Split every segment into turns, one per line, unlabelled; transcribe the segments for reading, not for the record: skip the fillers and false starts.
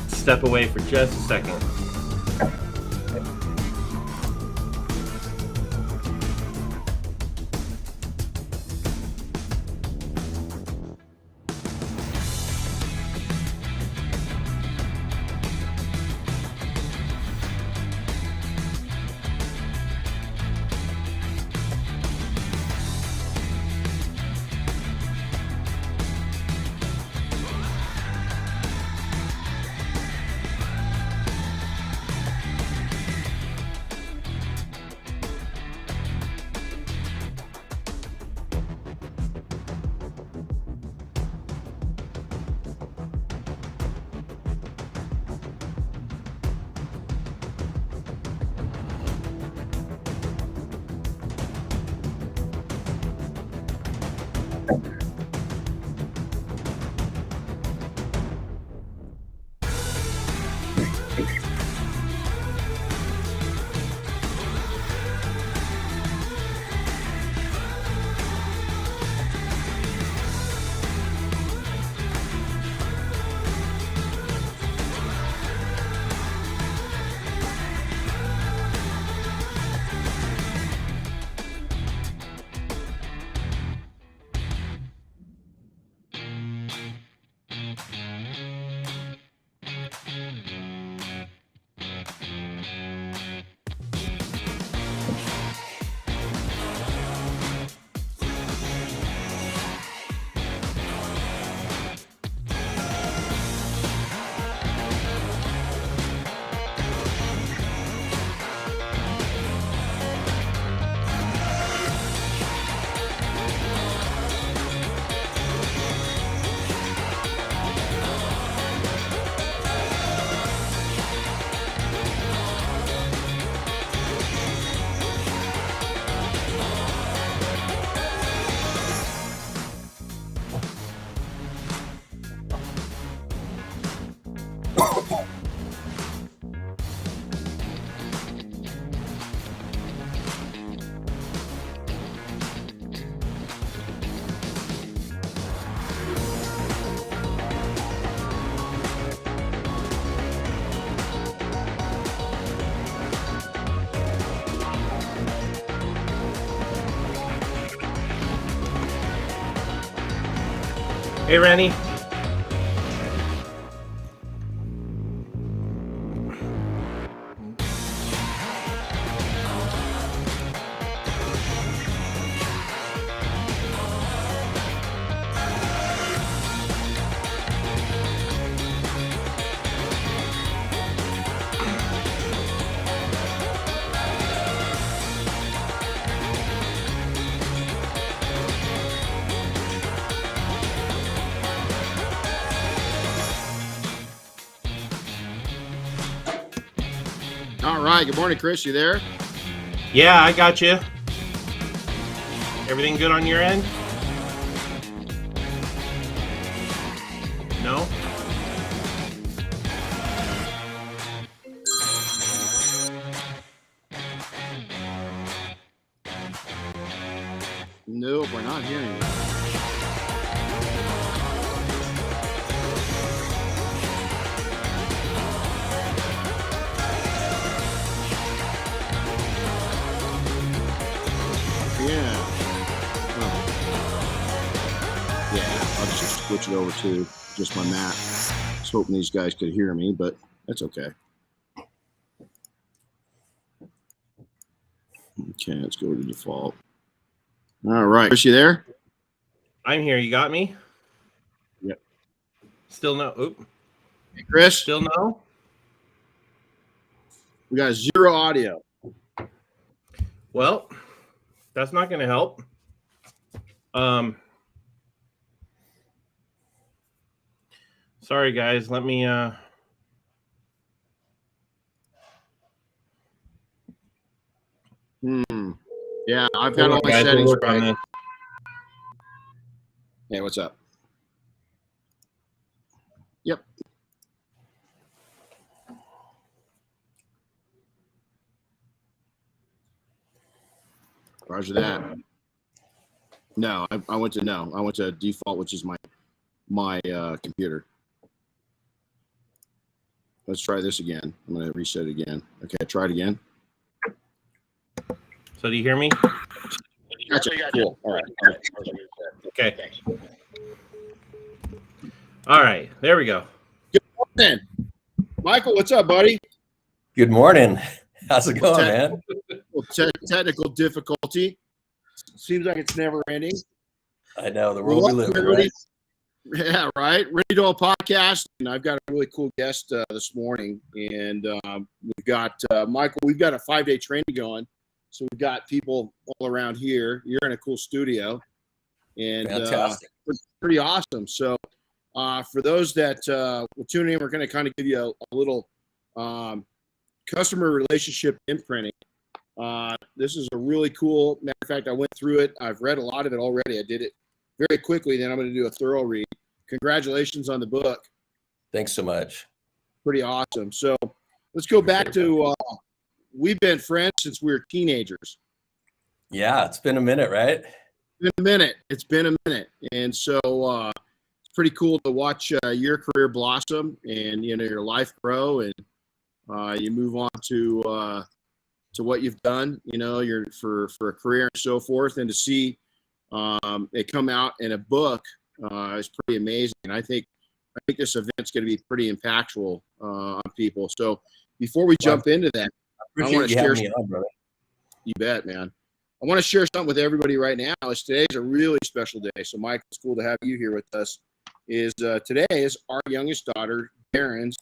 step away for just a second. Hey, Renny.
All right. Good morning, Chris. You there?
Yeah, I got you. Everything good on your end? No?
Nope, we're not hearing you. I'll just switch it over to just my Mac. Just hoping these guys could hear me, but that's okay. Okay, let's go to default. All right. Chris, you there?
I'm here. You got me?
Yep.
Still no? Oop.
Hey, Chris?
Still no?
We got 0 audio.
Well, that's not going to help. Sorry, guys. Let me...
Yeah, I've got all my settings right. Hey, what's up? Yep. Roger that. No, I went to default, which is my computer. let's try this again. I'm going to reset it again. Okay, try it again.
So do you hear me?
Gotcha. Cool. All right.
Okay. All right. There we go.
Good morning. Michael, what's up, buddy?
Good morning. How's it going, man?
Technical difficulty. Seems like it's never ending.
I know, the world we live in, right?
Yeah, right. Renny Doyle podcast, and I've got a really cool guest this morning. And we've got Michael. We've got a 5-day training going, so we've got people all around here. You're in a cool studio, and pretty awesome. So, for those that will tune in, we're going to kind of give you a little customer relationship imprinting. This is a really cool. Matter of fact, I went through it. I've read a lot of it already. I did it very quickly. Then I'm going to do a thorough read. Congratulations on the book.
Thanks so much.
Pretty awesome. So let's go back to, we've been friends since we were teenagers.
Yeah, it's been a minute, right?
It's been a minute. And so it's pretty cool to watch your career blossom and, you know, your life grow, and you move on to what you've done, you know, you're for a career and so forth, and to see it come out in a book is pretty amazing. And I think this event's going to be pretty impactful on people. So before we jump into that, I want to share. You bet, man. I want to share something with everybody right now. Today's a really special day. So, Mike, it's cool to have you here with us. Today is our youngest daughter, Darren's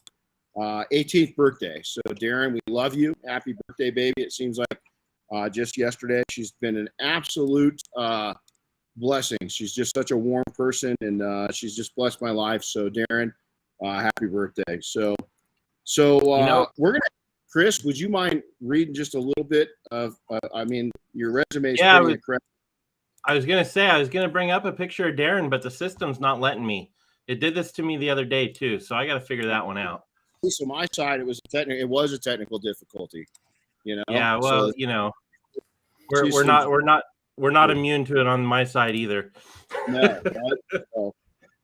18th birthday. So, Darren, we love you. Happy birthday, baby. It seems like just yesterday. She's been an absolute blessing. She's just such a warm person, and she's just blessed my life. So, Darren, happy birthday. So we're gonna. Chris, would you mind reading just a little bit of? Your resume is pretty incredible.
I was gonna say I was gonna bring up a picture of Darren, but the system's not letting me. It did this to me the other day too, so I got to figure that one out.
So my side, it was a technical difficulty. You know.
Yeah. Well,
so,
you know, we're not immune to it on my side either.
No.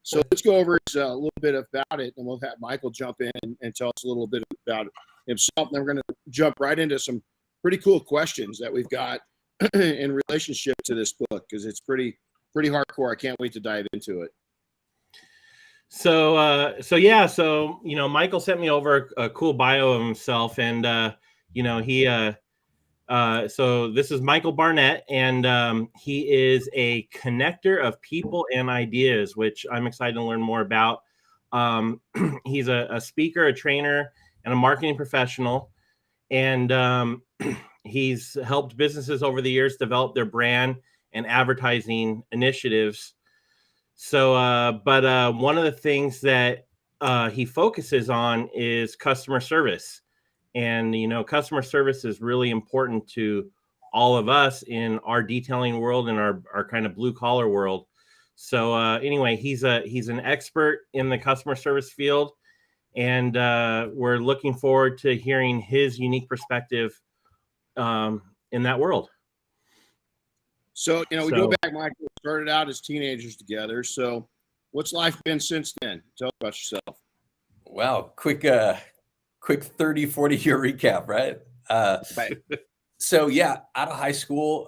So let's go over a little bit about it, and we'll have Michael jump in and tell us a little bit about himself. Then we're going to jump right into some pretty cool questions that we've got in relationship to this book, because it's pretty hardcore. I can't wait to dive into it.
So you know, Michael sent me over a cool bio of himself, and you know, he so this is Michael Barnett, and he is a connector of people and ideas, which I'm excited to learn more about. He's a speaker, a trainer, and a marketing professional, and he's helped businesses over the years develop their brand and advertising initiatives. So, but one of the things that he focuses on is customer service. And, you know, customer service is really important to all of us in our detailing world and our kind of blue collar world. So anyway, he's an expert in the customer service field, and we're looking forward to hearing his unique perspective in that world.
So, you know, we go back, Michael. We started out as teenagers together. So what's life been since then? Tell us about yourself.
Wow. Quick 30, 40 year recap, right?
Right.
So yeah, out of high school,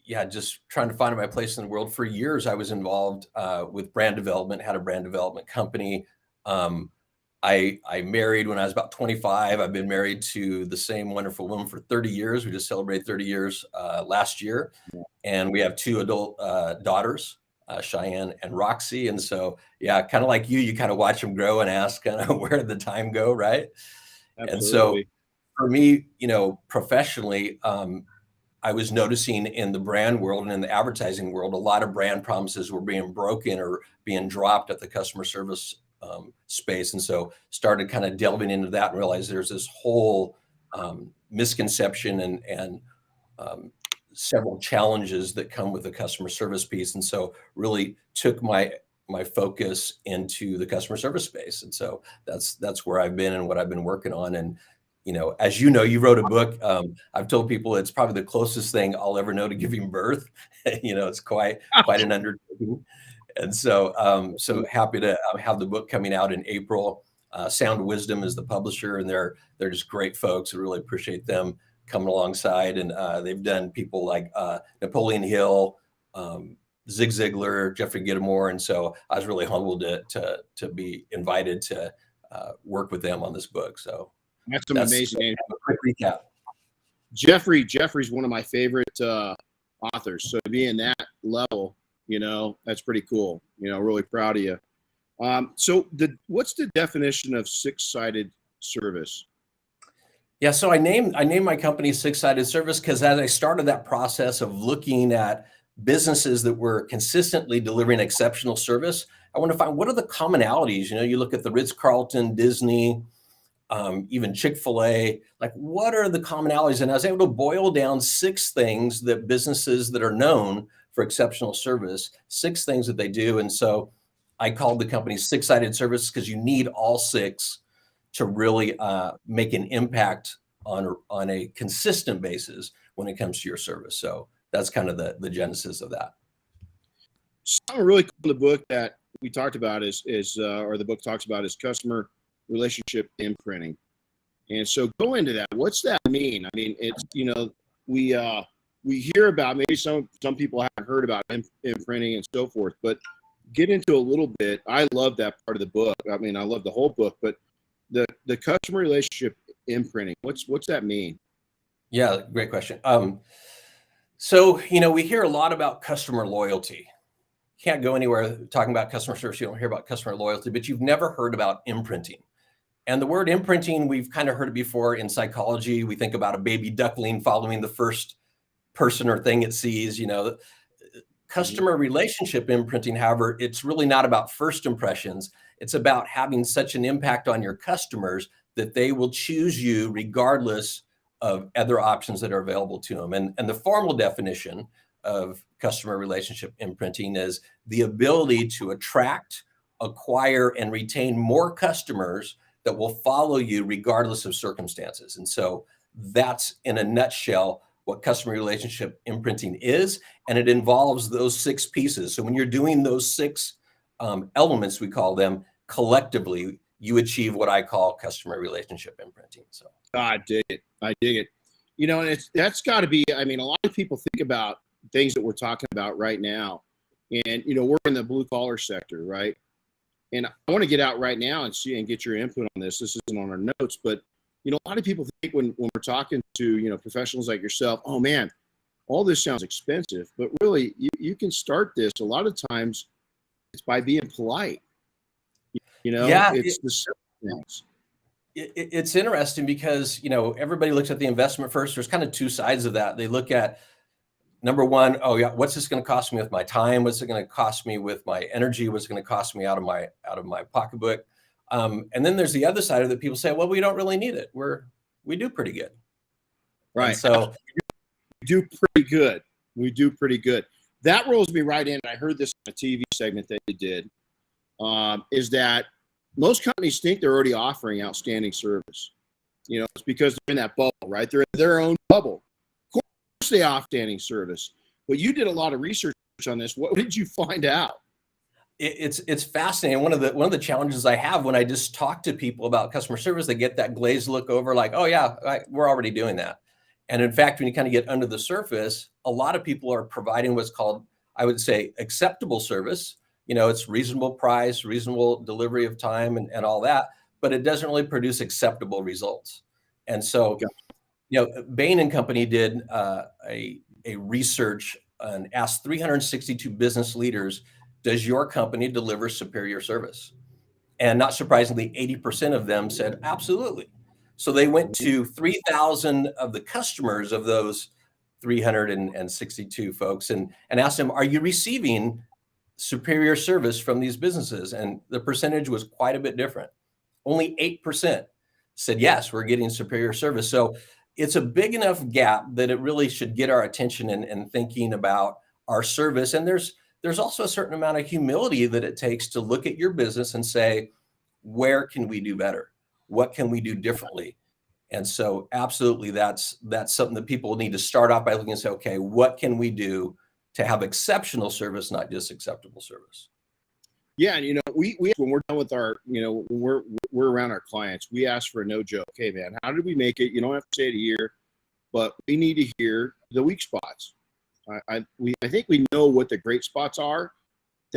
just trying to find my place in the world. For years, I was involved with brand development, had a brand development company. I married when I was about 25. I've been married to the same wonderful woman for 30 years. We just celebrated 30 years last year. And we have 2 adult daughters, Cheyenne and Roxy. And so, yeah, kind of like you kind of watch them grow and ask kind of where did the time go, right? Absolutely. And so for me, you know, professionally, I was noticing in the brand world and in the advertising world, a lot of brand promises were being broken or being dropped at the customer service space. And so started kind of delving into that and realized there's this whole misconception and several challenges that come with the customer service piece. And so really took my focus into the customer service space. And so that's where I've been and what I've been working on. And, you know, as you know, you wrote a book. I've told people it's probably the closest thing I'll ever know to giving birth. You know, it's quite an undertaking. And so, so happy to have the book coming out in April. Sound Wisdom is the publisher, and they're just great folks. I really appreciate them coming alongside. And they've done people like Napoleon Hill, Zig Ziglar, Jeffrey Gittimore. And so I was really humbled to be invited to work with them on this book. So
that's some amazing names.
A quick recap.
Jeffrey's one of my favorite authors. So to be in that level, that's pretty cool. Really proud of you. So what's the definition of six-sided service?
Yeah, so I named my company Six-Sided Service because as I started that process of looking at businesses that were consistently delivering exceptional service, I want to find what are the commonalities. You look at the Ritz-Carlton, Disney, even Chick-fil-A, like what are the commonalities? And I was able to boil down 6 things that businesses that are known for exceptional service, 6 things that they do. And so I called the company Six-Sided Service because you need all 6 to really make an impact on a consistent basis when it comes to your service. So that's kind of the genesis of that.
Something really cool in the book that we talked about is or the book talks about is customer relationship imprinting. And so go into that. What's that mean? I mean, it's, we hear about, maybe some people haven't heard about imprinting and so forth, but get into a little bit. I love that part of the book. I mean, I love the whole book, but the customer relationship imprinting, what's that mean?
Yeah, great question. So, we hear a lot about customer loyalty. Can't go anywhere talking about customer service. You don't hear about customer loyalty, but you've never heard about imprinting. And the word imprinting, we've kind of heard it before in psychology. We think about a baby duckling following the first person or thing it sees, Customer relationship imprinting, however, it's really not about first impressions. It's about having such an impact on your customers that they will choose you regardless of other options that are available to them. And the formal definition of customer relationship imprinting is the ability to attract, acquire, and retain more customers that will follow you regardless of circumstances. And so that's in a nutshell what customer relationship imprinting is, and it involves those 6 pieces. So when you're doing those 6 elements, we call them, collectively, you achieve what I call customer relationship imprinting. So
I dig it. And that's got to be, I mean, a lot of people think about things that we're talking about right now, and we're in the blue collar sector, right? And I want to get out right now and see and get your input on this. This isn't on our notes, but a lot of people think when we're talking to, professionals like yourself, oh man, all this sounds expensive, but really you can start this. A lot of times it's by being polite, it's the simple things.
It's interesting because, everybody looks at the investment first. There's kind of 2 sides of that. They look at number one, oh yeah, what's this going to cost me with my time? What's it going to cost me with my energy? What's it going to cost me out of my pocketbook? And then there's the other side of it. People say, well, we don't really need it. We do pretty good.
Right.
And so
we do pretty good. That rolls me right in. I heard this on a TV segment that they did, is that most companies think they're already offering outstanding service. It's because they're in that bubble, right? They're in their own bubble. Of course they offer outstanding service. But you did a lot of research on this. What did you find out?
It's fascinating. One of the challenges I have when I just talk to people about customer service, they get that glazed look over like, oh yeah, we're already doing that. And in fact, when you kind of get under the surface, a lot of people are providing what's called, I would say, acceptable service. It's reasonable price, reasonable delivery of time and all that, but it doesn't really produce acceptable results. And so, Bain and Company did a research and asked 362 business leaders, does your company deliver superior service? And not surprisingly, 80% of them said, absolutely. So they went to 3,000 of the customers of those 362 folks and asked them, are you receiving superior service from these businesses? And the percentage was quite a bit different. Only 8% said, yes, we're getting superior service. So it's a big enough gap that it really should get our attention and thinking about our service. And there's also a certain amount of humility that it takes to look at your business and say, where can we do better? What can we do differently? And so absolutely, that's something that people need to start off by looking and say, okay, what can we do to have exceptional service, not just acceptable service?
Yeah. And we when we're done with our, when we're around our clients, we ask for a no joke. Hey man, how did we make it? You don't have to say it here, but we need to hear the weak spots. I think we know what the great spots are.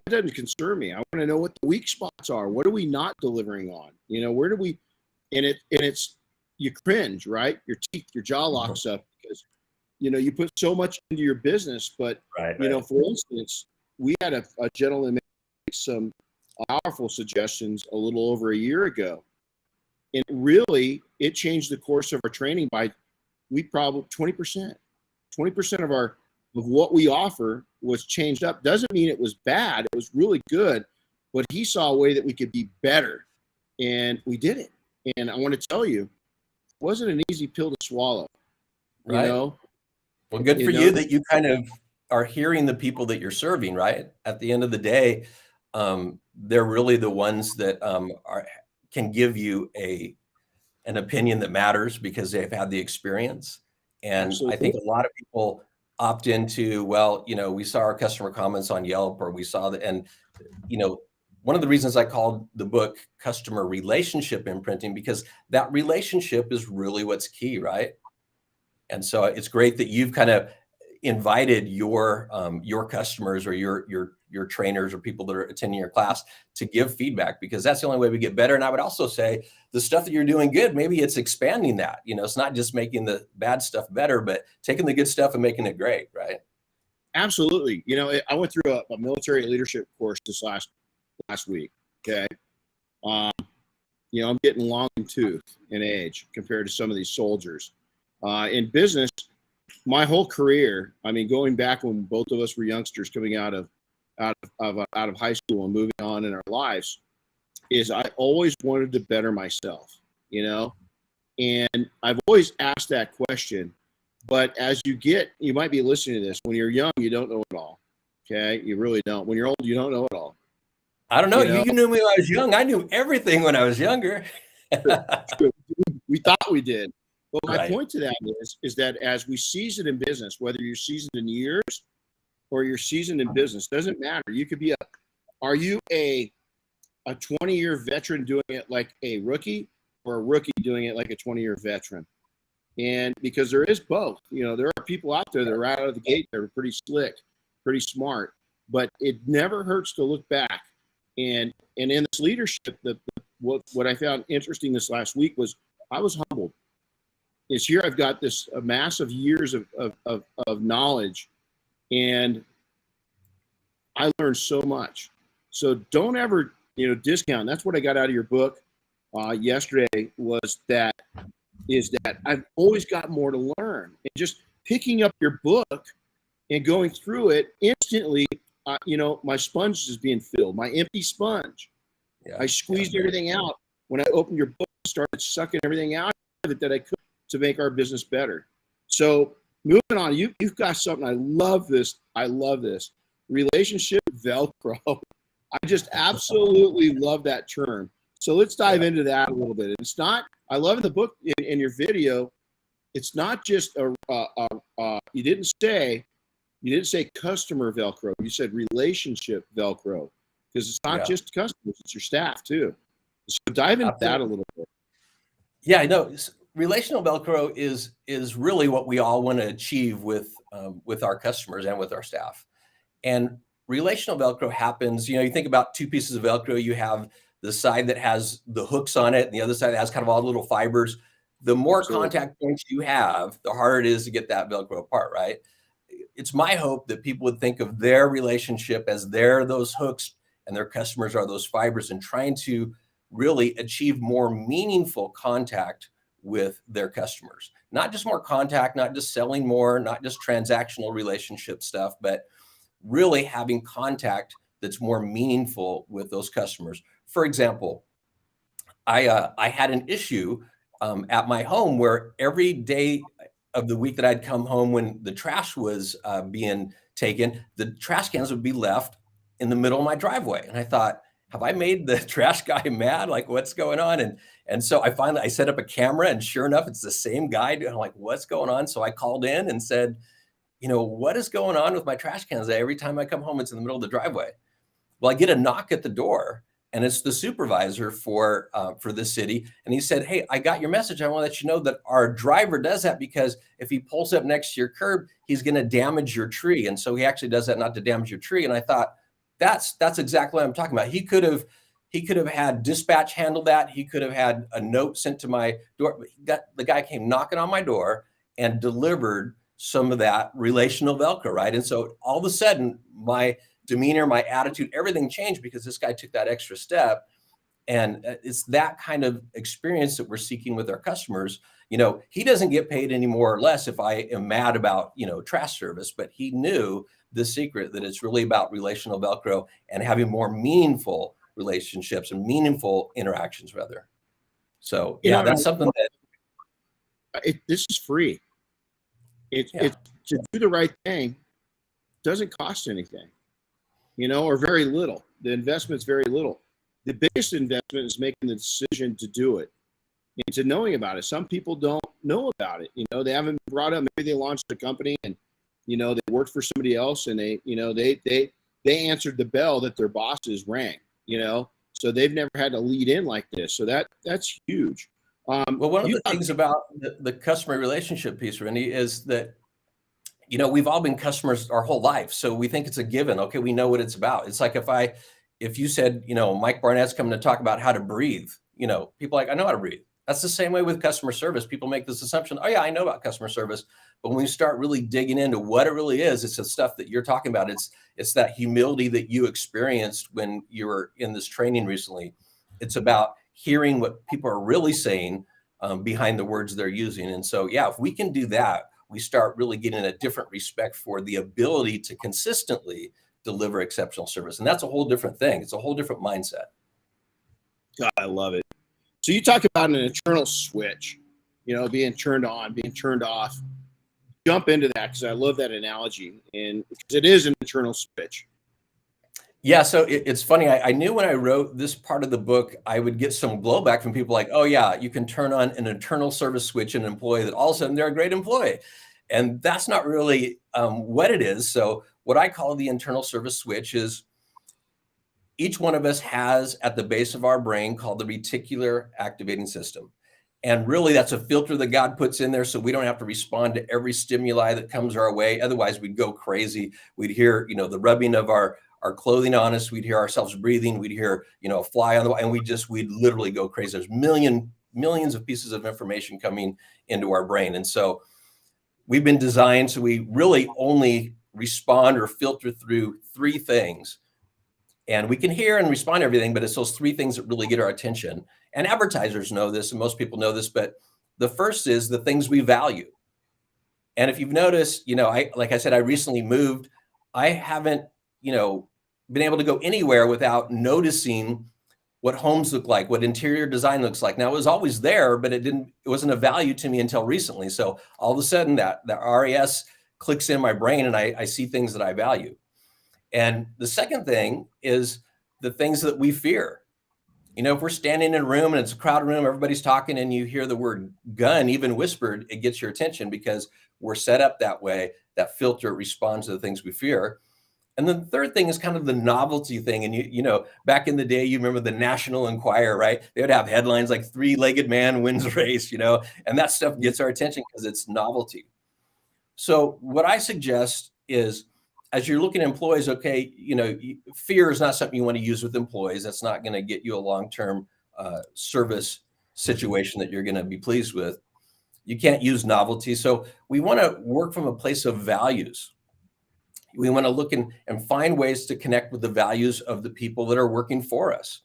That doesn't concern me. I want to know what the weak spots are. What are we not delivering on? Where do we? And it's you cringe, right? Your teeth, your jaw locks up because you put so much into your business. But for instance, we had a gentleman make some powerful suggestions a little over a year ago, and really it changed the course of our training by probably 20%. 20% of what we offer was changed up. Doesn't mean it was bad. It was really good, but he saw a way that we could be better, and we did it. And I want to tell you, it wasn't an easy pill to swallow.
Right. Well, good for you that you kind of are hearing the people that you're serving, right? At the end of the day, they're really the ones that can give you an opinion that matters because they've had the experience. And absolutely. I think a lot of people opt into, we saw our customer comments on Yelp, or we saw that. And, one of the reasons I called the book Customer Relationship Imprinting, because that relationship is really what's key, right? And so it's great that you've kind of invited your customers or your trainers or people that are attending your class to give feedback, because that's the only way we get better. And I would also say the stuff that you're doing good, maybe it's expanding that. It's not just making the bad stuff better, but taking the good stuff and making it great, right?
Absolutely. I went through a military leadership course this last week. Okay. I'm getting long in tooth in age compared to some of these soldiers. In business, my whole career, going back when both of us were youngsters coming out of high school and moving on in our lives, is I always wanted to better myself, and I've always asked that question. But as you might be listening to this, when you're young, you don't know it all. Okay. You really don't. When you're old, you don't know it all.
I don't know. You knew me when I was young. I knew everything when I was younger.
We thought we did. But my point to that is that as we season in business, whether you're seasoned in years or you're seasoned in business, doesn't matter. You could be are you a 20-year veteran doing it like a rookie, or a rookie doing it like a 20-year veteran? And because there is both, there are people out there that are out of the gate that are pretty slick, pretty smart, but it never hurts to look back. And in this leadership, what I found interesting this last week was I was humbled. This year I've got this massive years of knowledge, and I learned so much. So don't ever discount. That's what I got out of your book yesterday, was that I've always got more to learn. And just picking up your book and going through it instantly, my sponge is being filled, my empty sponge. Yeah, I squeezed everything out. When I opened your book, I started sucking everything out of it that I could to make our business better. So moving on, you've got something. I love this. Relationship Velcro. I just absolutely love that term. So let's dive into that a little bit. It's not, I love the book in your video. It's not just you didn't say customer Velcro. You said relationship Velcro, because it's not just customers, it's your staff too. So dive into that a little bit.
Yeah, I know. Relational Velcro is really what we all want to achieve with our customers and with our staff. And relational Velcro happens, you think about two pieces of Velcro. You have the side that has the hooks on it, and the other side that has kind of all the little fibers. The more contact points you have, the harder it is to get that Velcro apart, right? It's my hope that people would think of their relationship as those hooks, and their customers are those fibers, and trying to really achieve more meaningful contact with their customers. Not just more contact, not just selling more, not just transactional relationship stuff, but really having contact that's more meaningful with those customers. For example, I had an issue at my home where every day of the week that I'd come home, when the trash was being taken, the trash cans would be left in the middle of my driveway. And I thought, have I made the trash guy mad? Like, what's going on? And so I set up a camera, and sure enough, it's the same guy. And I'm like, what's going on? So I called in and said, what is going on with my trash cans? Every time I come home, it's in the middle of the driveway. Well, I get a knock at the door, and it's the supervisor for the city. And he said, "Hey, I got your message. I want to let you know that our driver does that because if he pulls up next to your curb, he's going to damage your tree. And so he actually does that not to damage your tree." And I thought, that's exactly what I'm talking about. He could have had dispatch handle that. He could have had a note sent to my door. The guy came knocking on my door and delivered some of that relational Velcro, right? And so all of a sudden, my demeanor, my attitude, everything changed because this guy took that extra step. And it's that kind of experience that we're seeking with our customers. He doesn't get paid any more or less if I am mad about, trash service, but he knew the secret that it's really about relational Velcro and having more meaningful relationships and meaningful interactions rather. So that's something that
this is free. It's to do the right thing doesn't cost anything, or very little. The investment's very little. The biggest investment is making the decision to do it and to knowing about it. Some people don't know about it. They haven't been brought up. Maybe they launched a company and, they worked for somebody else and they answered the bell that their bosses rang, so they've never had to lead in like this. So that's huge.
Well, one of the things about the customer relationship piece, Renny, is that, we've all been customers our whole life. So we think it's a given. Okay, we know what it's about. It's like if you said, Mike Barnett's coming to talk about how to breathe, people are like, I know how to breathe. That's the same way with customer service. People make this assumption, oh yeah, I know about customer service. But when you start really digging into what it really is, it's the stuff that you're talking about. It's that humility that you experienced when you were in this training recently. It's about hearing what people are really saying behind the words they're using. And so, if we can do that, we start really getting a different respect for the ability to consistently deliver exceptional service. And that's a whole different thing. It's a whole different mindset.
God, I love it. So you talk about an internal switch, being turned on, being turned off. Jump into that because I love that analogy, and because it is an internal switch.
Yeah, so it's funny. I knew when I wrote this part of the book, I would get some blowback from people like, oh yeah, you can turn on an internal service switch in an employee that all of a sudden they're a great employee. And that's not really what it is. So what I call the internal service switch is each one of us has at the base of our brain called the reticular activating system. And really that's a filter that God puts in there so we don't have to respond to every stimuli that comes our way. Otherwise we'd go crazy. We'd hear, the rubbing of our clothing on us. We'd hear ourselves breathing. We'd hear, a fly on the wall, and we'd literally go crazy. There's millions of pieces of information coming into our brain. And so we've been designed so we really only respond or filter through three things. And we can hear and respond to everything, but it's those three things that really get our attention. And advertisers know this, and most people know this, but the first is the things we value. And if you've noticed, like I said, I recently moved. I haven't, been able to go anywhere without noticing what homes look like, what interior design looks like. Now it was always there, but it wasn't a value to me until recently. So all of a sudden that the RAS clicks in my brain and I see things that I value. And the second thing is the things that we fear. If we're standing in a room and it's a crowded room, everybody's talking and you hear the word gun, even whispered, it gets your attention because we're set up that way. That filter responds to the things we fear. And then the third thing is kind of the novelty thing. And back in the day, you remember the National Enquirer, right? They would have headlines like "3-legged man wins race," and that stuff gets our attention because it's novelty. So what I suggest is, as you're looking at employees, okay, fear is not something you want to use with employees. That's not going to get you a long-term service situation that you're going to be pleased with. You can't use novelty. So we want to work from a place of values. We want to look and find ways to connect with the values of the people that are working for us.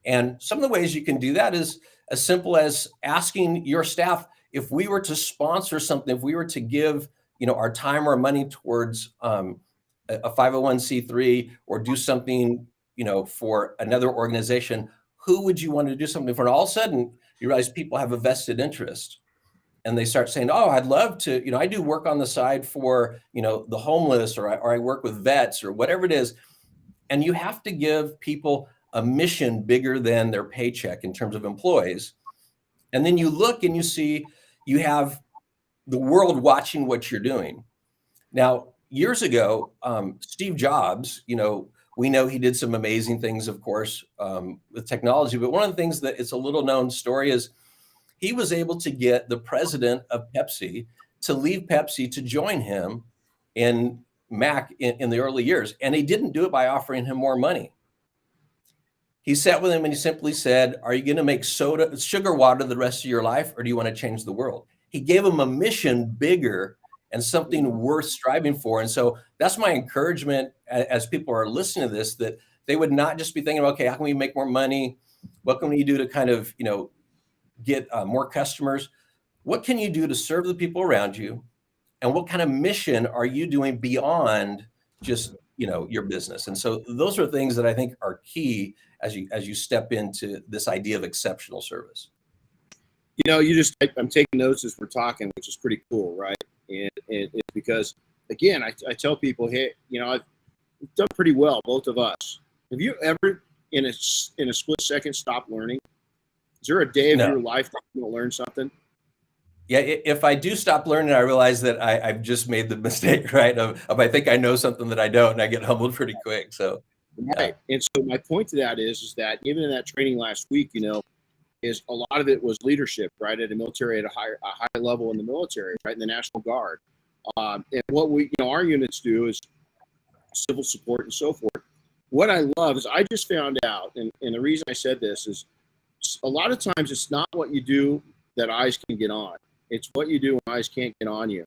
And some of the ways you can do that is as simple as asking your staff, if we were to sponsor something, if we were to give, our time or money towards a 501c3 or do something, for another organization, who would you want to do something for? And all of a sudden you realize people have a vested interest. And they start saying, oh, I'd love to, I do work on the side for, the homeless, or I work with vets or whatever it is. And you have to give people a mission bigger than their paycheck in terms of employees. And then you look and you see you have the world watching what you're doing. Now, years ago, Steve Jobs, We know he did some amazing things, of course, with technology. But one of the things that it's a little known story is he was able to get the president of Pepsi to leave Pepsi to join him in Mac in the early years. And he didn't do it by offering him more money. He sat with him and he simply said, are you going to make sugar water the rest of your life, or do you want to change the world? He gave him a mission bigger and something worth striving for. And so that's my encouragement as people are listening to this, that they would not just be thinking, okay, how can we make more money? What can we do to kind of, get more customers? What can you do to serve the people around you? And what kind of mission are you doing beyond just, your business? And so those are things that I think are key as you step into this idea of exceptional service.
I'm taking notes as we're talking, which is pretty cool, right? And it's because, again, I tell people, hey, I've done pretty well, both of us. Have you ever, in a split second, stopped learning? Is there a day of your life that you don't learn something?
Yeah, if I do stop learning, I realize that I've just made the mistake, right? Of I think I know something that I don't, and I get humbled pretty quick. So,
right. And so my point to that is that even in that training last week, is a lot of it was leadership, right? At a military, at a high level in the military, right? In the National Guard. And what our units do is civil support and so forth. What I love is I just found out, and the reason I said this is a lot of times it's not what you do that eyes can get on. It's what you do when eyes can't get on you.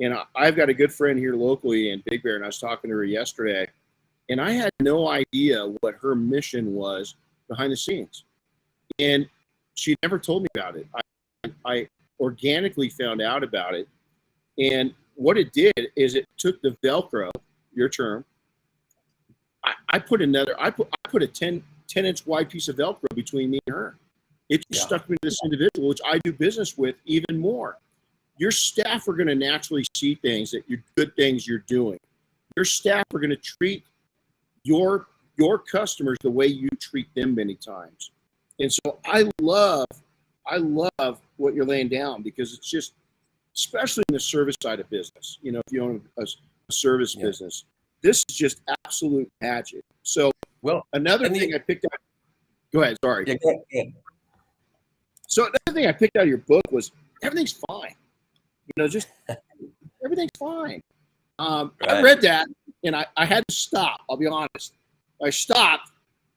And I've got a good friend here locally in Big Bear, and I was talking to her yesterday, and I had no idea what her mission was behind the scenes. And she never told me about it. I organically found out about it. And what it did is it took the Velcro, your term. I put a 10-inch wide piece of Velcro between me and her. It just stuck me to this individual, which I do business with even more. Your staff are going to naturally see things good things you're doing. Your staff are going to treat your customers the way you treat them many times. And so I love what you're laying down, because it's just, especially in the service side of business, if you own a service business, this is just absolute magic. So another thing I picked up, go ahead, sorry.
Yeah, go ahead.
So another thing I picked out of your book was everything's fine. Just everything's fine. Right. I read that and I had to stop. I'll be honest. I stopped.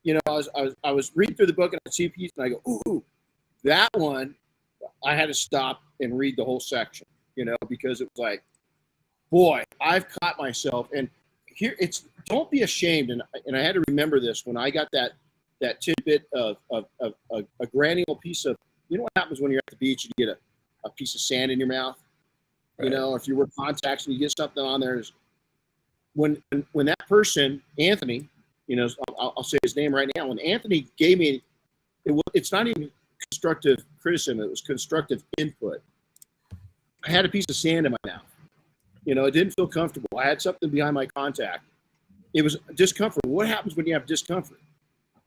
I was reading through the book and I see a piece and I go, ooh, that one. I had to stop and read the whole section. Because it was like, boy, I've caught myself. And here don't be ashamed. And I had to remember this when I got that tidbit of a granule piece of. You know what happens when you're at the beach and you get a piece of sand in your mouth? Right. If you wear contacts and you get something on there. When that person, Anthony, I'll say his name right now. When Anthony gave me, it's not even constructive criticism. It was constructive input. I had a piece of sand in my mouth. It didn't feel comfortable. I had something behind my contact. It was discomfort. What happens when you have discomfort?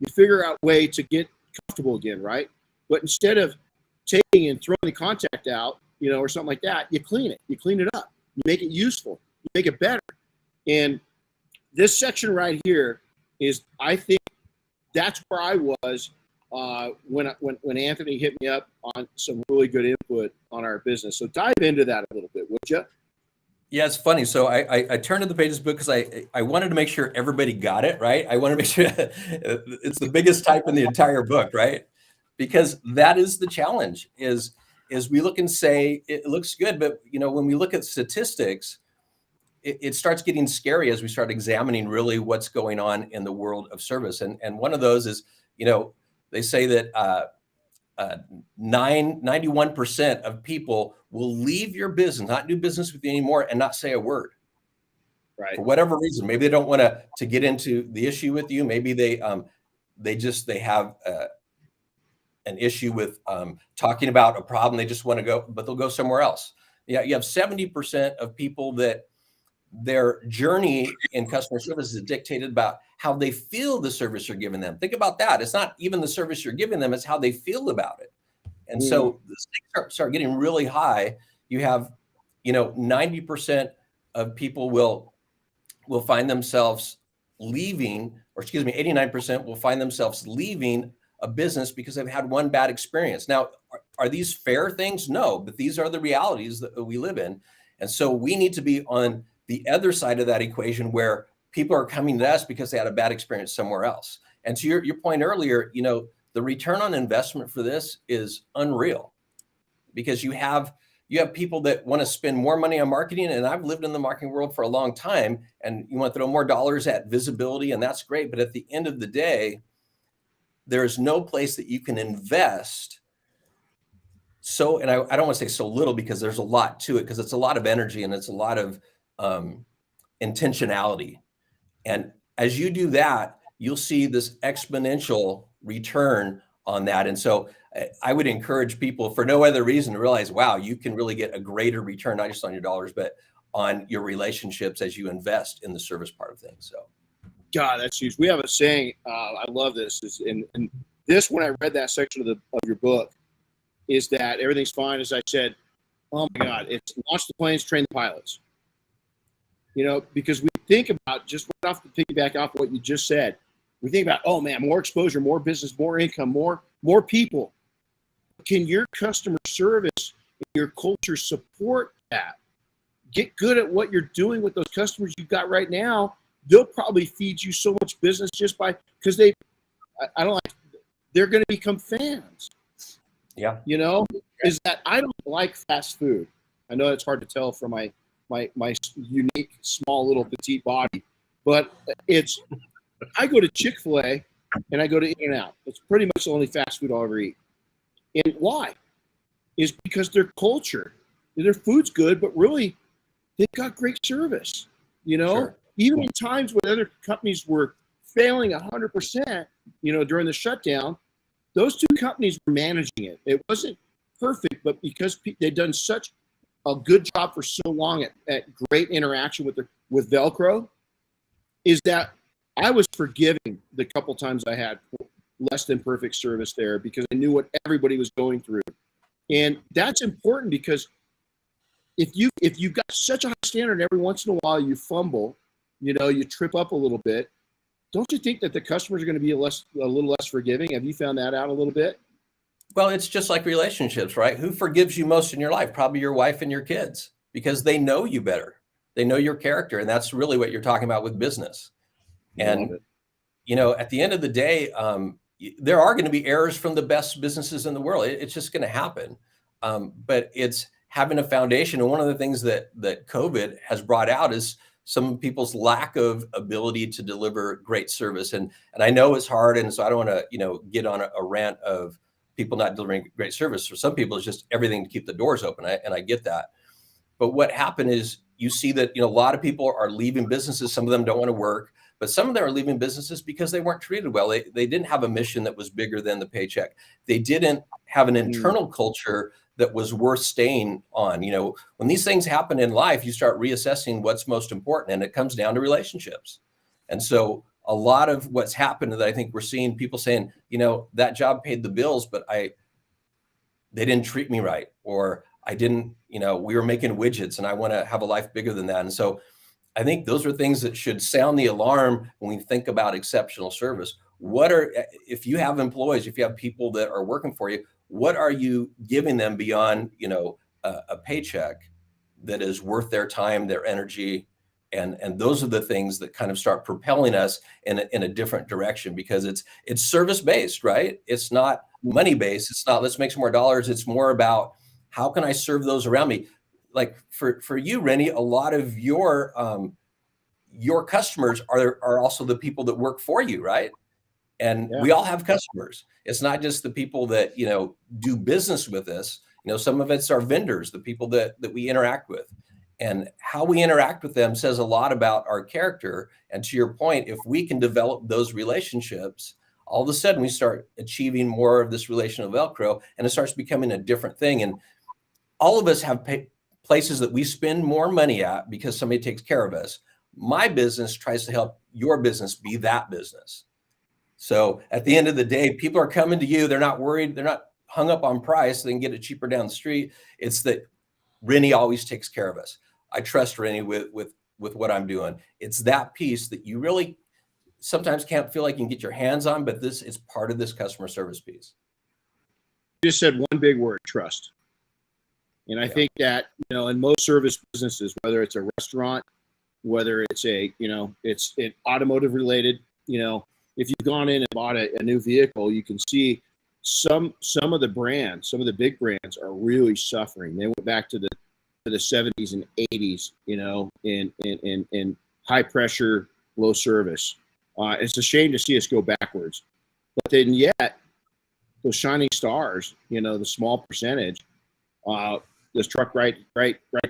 You figure out a way to get comfortable again, right? But instead of taking and throwing the contact out, or something like that, you clean it. You clean it up. You make it useful. You make it better. And this section right here is, I think, that's where I was when Anthony hit me up on some really good input on our business. So dive into that a little bit, would you?
Yeah, it's funny. So I turned to the pages book because I wanted to make sure everybody got it, right? I wanted to make sure it's the biggest type in the entire book, right? Because that is the challenge, is we look and say it looks good, but when we look at statistics, it starts getting scary as we start examining really what's going on in the world of service. And one of those is, they say that 91% of people will leave your business, not do business with you anymore, and not say a word. Right. For whatever reason, maybe they don't want to get into the issue with you. Maybe they have an issue with talking about a problem. They just want to go, but they'll go somewhere else. Yeah, you have 70% of people that their journey in customer service is dictated about how they feel the service you're giving them. Think about that. It's not even the service you're giving them, it's how they feel about it. And so the stakes start getting really high. You have, 90% of people will find themselves leaving or excuse me, 89% will find themselves leaving a business because they've had one bad experience. Now, are these fair things? No, but these are the realities that we live in. And so we need to be on the other side of that equation where people are coming to us because they had a bad experience somewhere else. And to your point earlier, the return on investment for this is unreal, because you have people that want to spend more money on marketing. And I've lived in the marketing world for a long time, and you want to throw more dollars at visibility, and that's great. But at the end of the day, there is no place that you can invest. So, and I don't want to say so little, because there's a lot to it, because it's a lot of energy and it's a lot of intentionality. And as you do that, you'll see this exponential return on that. And so I would encourage people, for no other reason, to realize, wow, you can really get a greater return, not just on your dollars, but on your relationships as you invest in the service part of things. So,
God, that's huge. We have a saying. I love this. And this, when I read that section of your book, is that everything's fine. As I said, oh my God, it's launch the planes, train the pilots. Because we think about, just right off the piggyback off what you just said, we think about, oh man, more exposure, more business, more income, more people. Can your customer service and your culture support that? Get good at what you're doing with those customers you've got right now. They'll probably feed you so much business just because they're going to become fans.
Yeah.
Is that I don't like fast food. I know it's hard to tell from my unique, small, little, petite body, but I go to Chick-fil-A and I go to In-N-Out. It's pretty much the only fast food I'll ever eat. And why? Is because their culture, their food's good, but really they've got great service.
Sure.
Even in times when other companies were failing 100%, during the shutdown, those two companies were managing it. It wasn't perfect, but because they'd done such a good job for so long at great interaction with Velcro, is that I was forgiving the couple times I had less than perfect service there, because I knew what everybody was going through. And that's important, because if you've got such a high standard, every once in a while you fumble, you trip up a little bit. Don't you think that the customers are going to be a little less forgiving? Have you found that out a little bit?
Well, it's just like relationships, right? Who forgives you most in your life? Probably your wife and your kids, because they know you better. They know your character. And that's really what you're talking about with business. And, at the end of the day, there are going to be errors from the best businesses in the world. It's just going to happen. But it's having a foundation. And one of the things that COVID has brought out is some people's lack of ability to deliver great service. And I know it's hard. And so I don't want to, get on a rant of people not delivering great service. For some people, it's just everything to keep the doors open. And I get that. But what happened is you see that, a lot of people are leaving businesses. Some of them don't want to work, but some of them are leaving businesses because they weren't treated well. They didn't have a mission that was bigger than the paycheck. They didn't have an internal culture that was worth staying on. When these things happen in life, you start reassessing what's most important, and it comes down to relationships. And so a lot of what's happened that I think we're seeing people saying, that job paid the bills, but they didn't treat me right, or I didn't, we were making widgets and I want to have a life bigger than that. And so I think those are things that should sound the alarm when we think about exceptional service. If you have employees, if you have people that are working for you, what are you giving them beyond, a paycheck that is worth their time, their energy? And those are the things that kind of start propelling us in a different direction, because it's service-based, right? It's not money-based. It's not, let's make some more dollars. It's more about, how can I serve those around me? Like for you, Renny, a lot of your customers are also the people that work for you, right? And we all have customers. It's not just the people that, do business with us. Some of it's our vendors, the people that we interact with. And how we interact with them says a lot about our character. And to your point, if we can develop those relationships, all of a sudden we start achieving more of this relational Velcro, and it starts becoming a different thing. And all of us have places that we spend more money at because somebody takes care of us. My business tries to help your business be that business. So at the end of the day, people are coming to you. They're not worried. They're not hung up on price. They can get it cheaper down the street. It's that Renny always takes care of us. I trust Renny with what I'm doing. It's that piece that you really sometimes can't feel like you can get your hands on, but this is part of this customer service piece.
You just said one big word: trust. And I think that, in most service businesses, whether it's a restaurant, whether it's it's an automotive related, if you've gone in and bought a new vehicle, you can see some of the brands, some of the big brands are really suffering. They went back to the 70s and 80s, in high pressure, low service. It's a shame to see us go backwards. But then yet, those shining stars, the small percentage, this truck right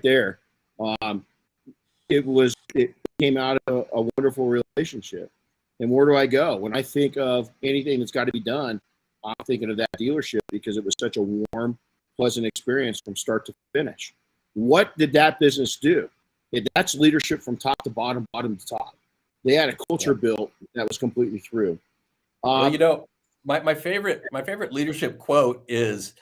there, it came out of a wonderful relationship. And where do I go? When I think of anything that's got to be done, I'm thinking of that dealership because it was such a warm, pleasant experience from start to finish. What did that business do? That's leadership from top to bottom, bottom to top. They had a culture built that was completely through.
Well, my favorite leadership quote is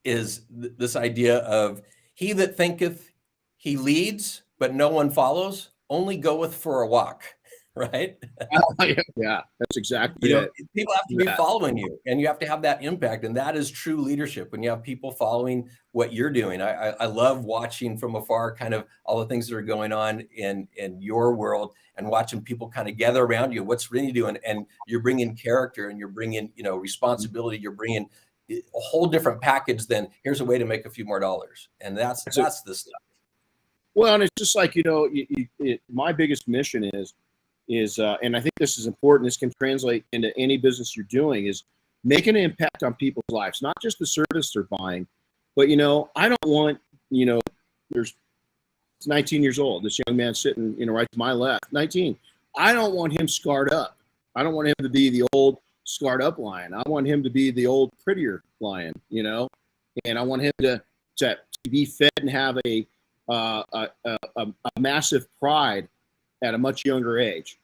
this idea of, he that thinketh he leads, but no one follows, only goeth for a walk, right?
Yeah, that's exactly it.
People have to be following you, and you have to have that impact, and that is true leadership when you have people following what you're doing. I love watching from afar kind of all the things that are going on in your world, and watching people kind of gather around you. What's Renny doing? And you're bringing character, and you're bringing responsibility. You're bringing a whole different package than here's a way to make a few more dollars, and that's the stuff.
Well, and it's just like, my biggest mission is, and I think this is important, this can translate into any business you're doing, is making an impact on people's lives, not just the service they're buying, but, I don't want, it's 19 years old, this young man sitting, right to my left, 19. I don't want him scarred up. I don't want him to be the old scarred up lion. I want him to be the old prettier lion, and I want him to be fed and have a massive pride at a much younger age.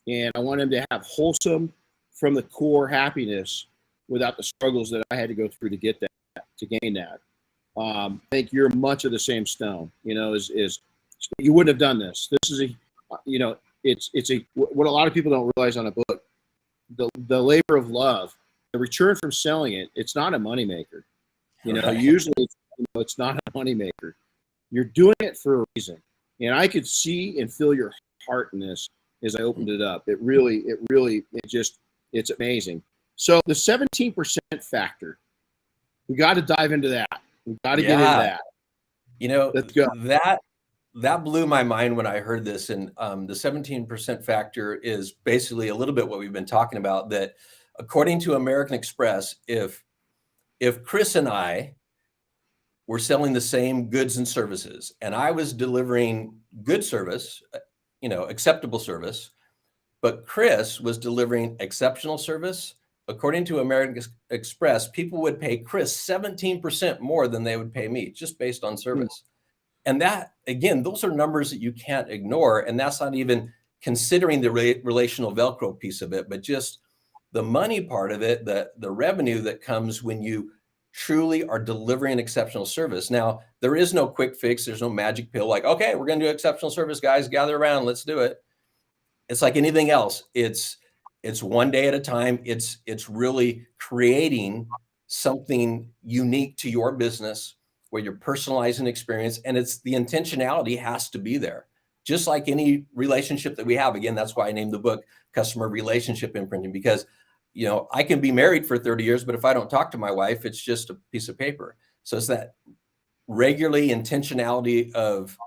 And I want him to have wholesome, from the core happiness without the struggles that I had to go through to get that, to gain that. I think you're much of the same stone, is you wouldn't have done this. This is what a lot of people don't realize on a book, the labor of love, the return from selling it, it's not a moneymaker.
Right.
Usually it's not a moneymaker. You're doing it for a reason. And I could see and feel your heart in this as I opened it up. It's amazing. So the 17% factor, we got to dive into that. We got to get into that. Let's go.
That blew my mind when I heard this. And the 17% factor is basically a little bit what we've been talking about, that according to American Express, if Chris and I were selling the same goods and services, and I was delivering good service, acceptable service, but Chris was delivering exceptional service, according to American Express, people would pay Chris 17% more than they would pay me, just based on service. And that, again, those are numbers that you can't ignore. And that's not even considering the relational Velcro piece of it, but just the money part of it, the revenue that comes when you truly are delivering exceptional service. Now, there is no quick fix. There's no magic pill like, okay, we're going to do exceptional service, guys, gather around, let's do it. It's like anything else. It's one day at a time. It's really creating something unique to your business where you're personalizing experience, and it's the intentionality has to be there. Just like any relationship that we have. Again, that's why I named the book Customer Relationship Imprinting, because I can be married for 30 years, but if I don't talk to my wife, it's just a piece of paper. So it's that regularly intentionality of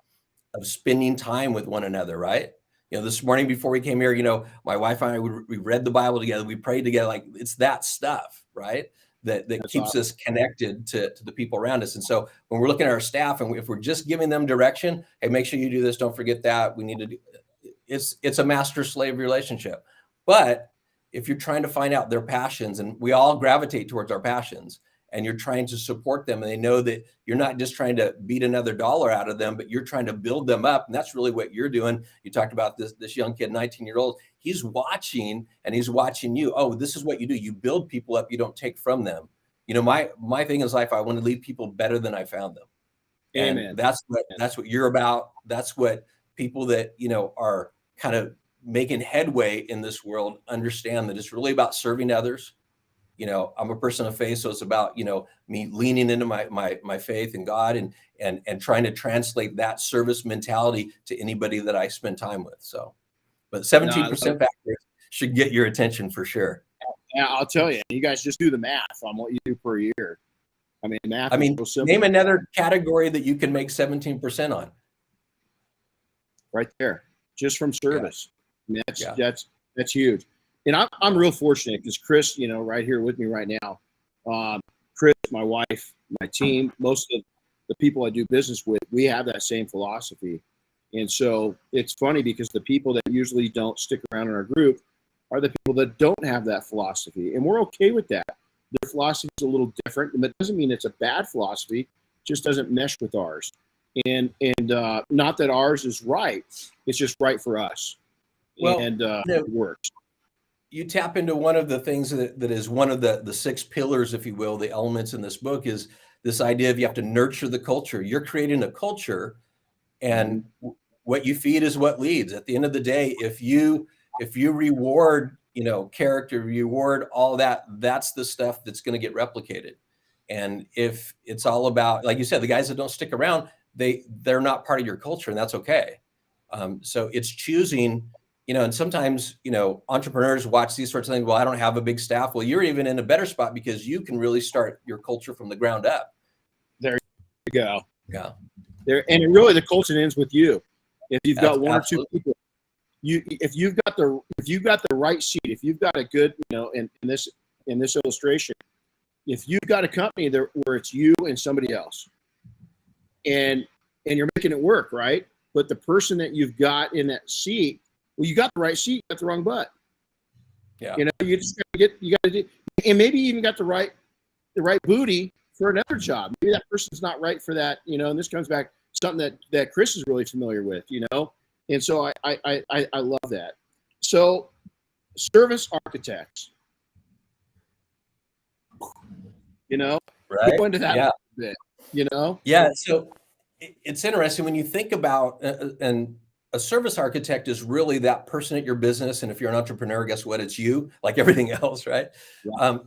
spending time with one another, right? This morning before we came here, my wife and I, we read the Bible together, we prayed together. Like, it's that stuff, right? That keeps us connected to the people around us. And so when we're looking at our staff, and if we're just giving them direction, hey, make sure you do this, don't forget that, we need to do, it's a master-slave relationship. But if you're trying to find out their passions, and we all gravitate towards our passions, and you're trying to support them, and they know that you're not just trying to beat another dollar out of them, but you're trying to build them up. And that's really what you're doing. You talked about this young kid, 19-year-old, he's watching, and he's watching you. Oh, this is what you do. You build people up. You don't take from them. My thing is life, I want to leave people better than I found them.
Amen.
And that's what you're about. That's what people that, are kind of making headway in this world understand that it's really about serving others. You know, I'm a person of faith, so it's about, you know, me leaning into my faith in God and trying to translate that service mentality to anybody that I spend time with. So, but 17% factor should get your attention for sure.
Yeah, I'll tell you, you guys just do the math on what you do per year. I mean, math.
Name another category that you can make 17% on.
Right there, just from service. Yeah. I mean, that's huge. And I'm real fortunate because Chris, you know, right here with me right now, Chris, my wife, my team, most of the people I do business with, we have that same philosophy. And so it's funny because the people that usually don't stick around in our group are the people that don't have that philosophy. And we're okay with that. Their philosophy is a little different, and that doesn't mean it's a bad philosophy. It just doesn't mesh with ours. And not that ours is right. It's just right for us.
Well,
and it works.
You tap into one of the things that is one of the 6 pillars, if you will, the elements in this book, is this idea of you have to nurture the culture. You're creating a culture, and what you feed is what leads. At the end of the day, if you reward, you know, character, reward all that, that's the stuff that's going to get replicated. And if it's all about, like you said, the guys that don't stick around, they're not part of your culture, and that's okay. So it's choosing, you know, and sometimes, you know, entrepreneurs watch these sorts of things. Well, I don't have a big staff. Well, you're even in a better spot because you can really start your culture from the ground up.
There you go.
Yeah.
There, and it really, the culture ends with you. If you've got one or two people, if you've got the right seat, if you've got a good, you know, in this illustration, if you've got a company there where it's you and somebody else, and you're making it work, right? But the person that you've got in that seat, well, you got the right seat, you got the wrong butt.
Yeah.
You know, you just got to do, and maybe you even got the right booty for another job. Maybe that person's not right for that, you know, and this comes back to something that Chris is really familiar with, you know? And so I love that. So service architects, you know,
right?
go into that
a
bit, you know?
Yeah. So it's interesting when you think about, and a service architect is really that person at your business. And if you're an entrepreneur, guess what? It's you, like everything else, right? Yeah.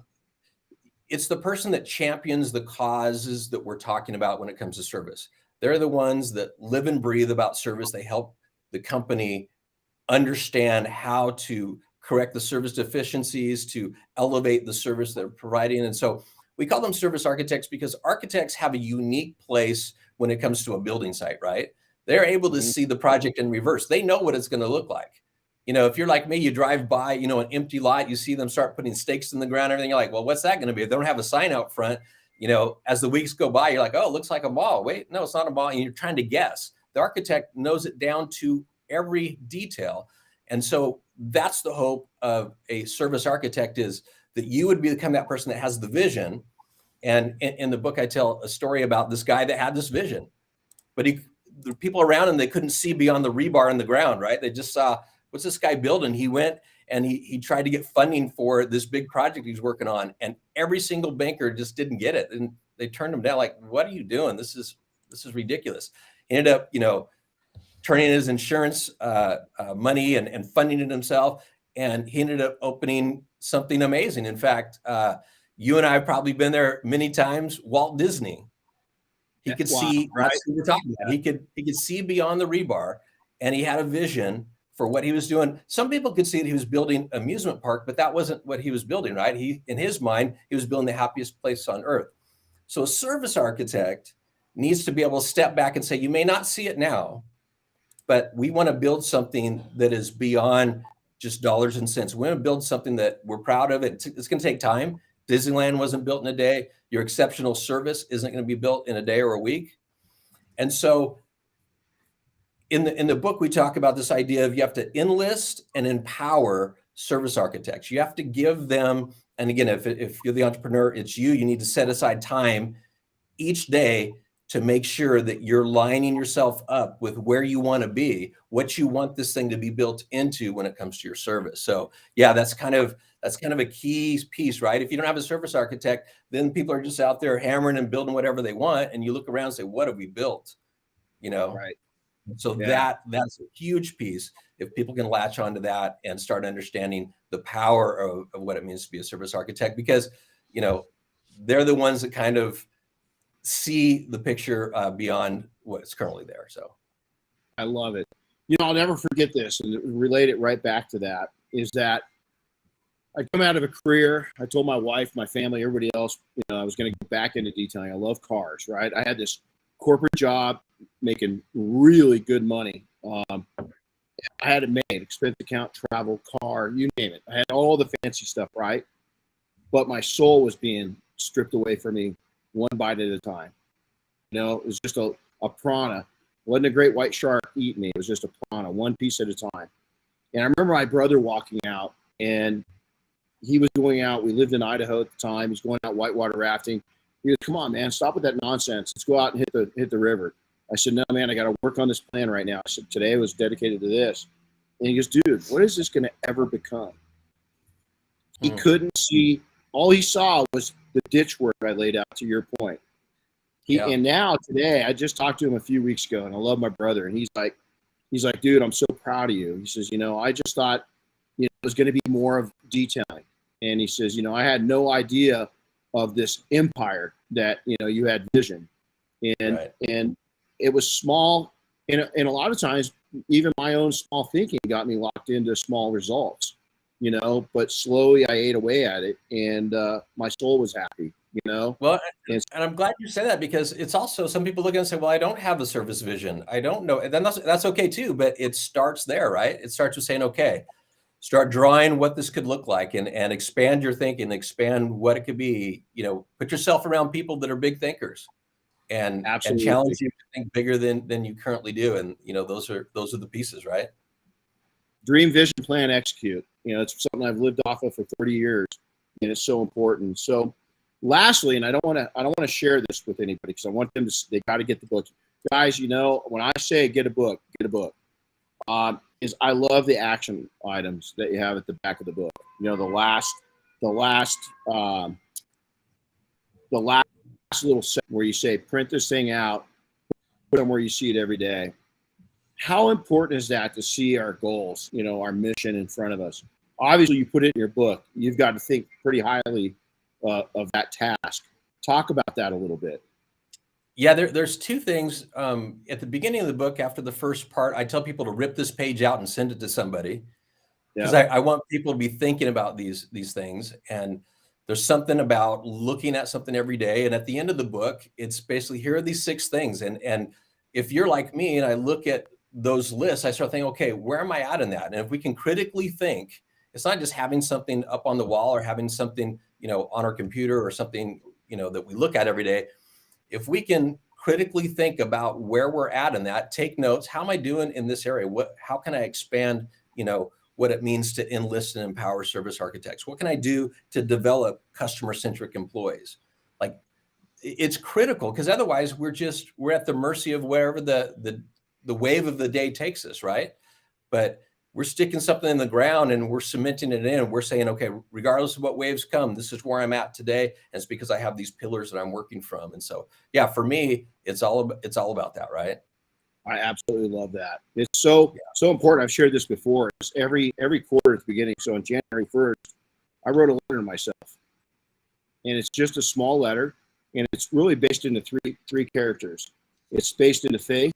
It's the person that champions the causes that we're talking about when it comes to service. They're the ones that live and breathe about service. They help the company understand how to correct the service deficiencies, to elevate the service they're providing. And so we call them service architects because architects have a unique place when it comes to a building site, right? They're able to see the project in reverse. They know what it's going to look like. You know, if you're like me, you drive by, you know, an empty lot, you see them start putting stakes in the ground, everything. You're like, well, what's that going to be? If they don't have a sign out front, you know, as the weeks go by, you're like, oh, it looks like a mall. Wait, no, it's not a mall. And you're trying to guess. The architect knows it down to every detail. And so that's the hope of a service architect, is that you would become that person that has the vision. And in the book, I tell a story about this guy that had this vision, but the people around him, they couldn't see beyond the rebar in the ground, right? They just saw, what's this guy building? He went and he tried to get funding for this big project he's working on, and every single banker just didn't get it. And they turned him down, like, what are you doing? This is ridiculous. He ended up, you know, turning in his insurance money and funding it himself. And he ended up opening something amazing. In fact, you and I have probably been there many times. Walt Disney. He could see, right? That's what we're talking about. He could see beyond the rebar, and he had a vision for what he was doing. Some people could see that he was building an amusement park, but that wasn't what he was building, right? In his mind, he was building the happiest place on earth. So a service architect needs to be able to step back and say, you may not see it now, but we want to build something that is beyond just dollars and cents. We want to build something that we're proud of. It's going to take time. Disneyland wasn't built in a day. Your exceptional service isn't going to be built in a day or a week. And so in the book, we talk about this idea of you have to enlist and empower service architects. You have to give them, and again, if you're the entrepreneur, it's you need to set aside time each day to make sure that you're lining yourself up with where you want to be, what you want this thing to be built into when it comes to your service. So yeah, that's kind of a key piece, right? If you don't have a service architect, then people are just out there hammering and building whatever they want. And you look around and say, what have we built? You know?
Right.
So
Yeah.
that's a huge piece. If people can latch onto that and start understanding the power of what it means to be a service architect, because, they're the ones that kind of see the picture beyond what's currently there. So
I love it. I'll never forget this, and relate it right back to that, is that I come out of a career. I told my wife, my family, everybody else, I was going to get back into detailing. I love cars, right? I had this corporate job making really good money. I had it made, expense account, travel, car, you name it. I had all the fancy stuff, right? But my soul was being stripped away from me one bite at a time. It was just a piranha. It wasn't a great white shark eating me. It was just a piranha, one piece at a time. And I remember my brother walking out, and he was going out. We lived in Idaho at the time. He's going out whitewater rafting. He goes, "Come on, man, stop with that nonsense. Let's go out and hit the river." I said, "No, man, I got to work on this plan right now." I said, "Today was dedicated to this." And he goes, "Dude, what is this going to ever become?" He couldn't see. All he saw was the ditch work I laid out, to your point. And now today, I just talked to him a few weeks ago, and I love my brother. And he's like, "Dude, I'm so proud of you." He says, "I just thought, it was going to be more of detailing." And he says, "I had no idea of this empire that, you had vision." And it was small. And a lot of times, even my own small thinking got me locked into small results, but slowly I ate away at it, and my soul was happy,
Well, and I'm glad you say that, because it's also, some people look and say, "Well, I don't have the service vision. I don't know." And then that's okay too, but it starts there, right? It starts with saying, okay, start drawing what this could look like, and expand your thinking, expand what it could be. Put yourself around people that are big thinkers, and
Absolutely.
challenge you to think bigger than you currently do. And those are the pieces, right?
Dream, vision, plan, execute. It's something I've lived off of for 30 years, and it's so important. So lastly, and I don't want to share this with anybody, because I want them to, they got to get the book. Guys, when I say get a book, is I love the action items that you have at the back of the book. The last little set where you say, print this thing out, put them where you see it every day. How important is that to see our goals, our mission in front of us? Obviously, you put it in your book. You've got to think pretty highly of that task. Talk about that a little bit.
Yeah, there's two things. At the beginning of the book, after the first part, I tell people to rip this page out and send it to somebody, because I want people to be thinking about these things. And there's something about looking at something every day. And at the end of the book, it's basically, here are these 6 things. And if you're like me and I look at those lists, I start thinking, okay, where am I at in that? And if we can critically think, it's not just having something up on the wall or having something, on our computer or something, that we look at every day. If we can critically think about where we're at in that, take notes. How am I doing in this area? How can I expand, what it means to enlist and empower service architects? What can I do to develop customer-centric employees? Like, it's critical, because otherwise we're at the mercy of wherever the wave of the day takes us, right? But we're sticking something in the ground and we're cementing it in. We're saying, okay, regardless of what waves come, this is where I'm at today. And it's because I have these pillars that I'm working from. And so, yeah, for me, it's all about that, right?
I absolutely love that. It's so important. I've shared this before. It's every quarter at the beginning. So on January 1st, I wrote a letter to myself, and it's just a small letter, and it's really based into three characters. It's based into faith,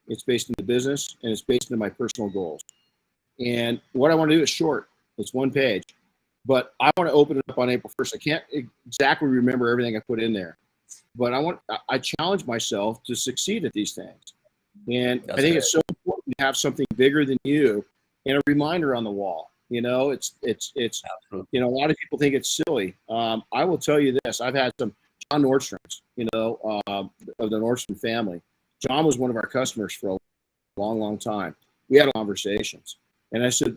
it's based into business, and it's based into my personal goals. And what I want to do is short. It's 1 page, but I want to open it up on April 1st. I can't exactly remember everything I put in there, but I challenge myself to succeed at these things. And I think it's so important to have something bigger than you and a reminder on the wall. It's a lot of people think it's silly. I will tell you this. I've had some John Nordstroms, of the Nordstrom family. John was one of our customers for a long, long time. We had conversations. And I said,